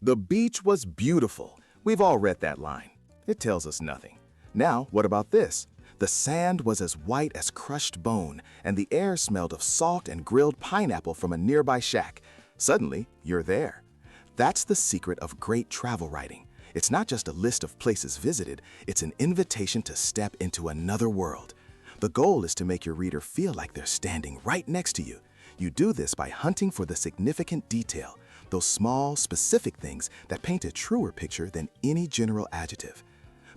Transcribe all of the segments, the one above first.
The beach was beautiful. We've all read that line. It tells us nothing. Now, what about this? The sand was as white as crushed bone, and the air smelled of salt and grilled pineapple from a nearby shack. Suddenly, you're there. That's the secret of great travel writing. It's not just a list of places visited, it's an invitation to step into another world. The goal is to make your reader feel like they're standing right next to you. You do this by hunting for the significant detail, those small, specific things that paint a truer picture than any general adjective.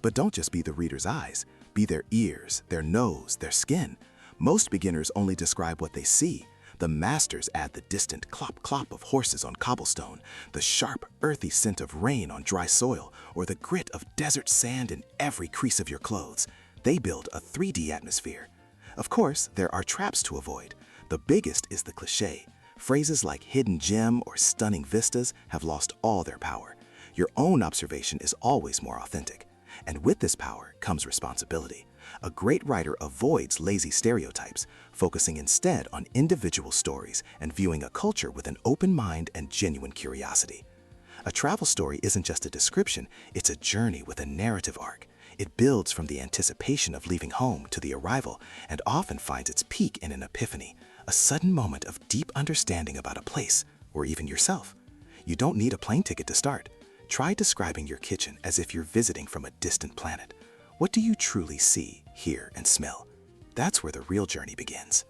But don't just be the reader's eyes, be their ears, their nose, their skin. Most beginners only describe what they see. The masters add the distant clop-clop of horses on cobblestone, the sharp, earthy scent of rain on dry soil, or the grit of desert sand in every crease of your clothes. They build a 3D atmosphere. Of course, there are traps to avoid. The biggest is the cliché. Phrases like hidden gem or stunning vistas have lost all their power. Your own observation is always more authentic. And with this power comes responsibility. A great writer avoids lazy stereotypes, focusing instead on individual stories and viewing a culture with an open mind and genuine curiosity. A travel story isn't just a description, it's a journey with a narrative arc. It builds from the anticipation of leaving home to the arrival and often finds its peak in an epiphany, a sudden moment of deep understanding about a place or even yourself. You don't need a plane ticket to start. Try describing your kitchen as if you're visiting from a distant planet. What do you truly see, hear, and smell? That's where the real journey begins.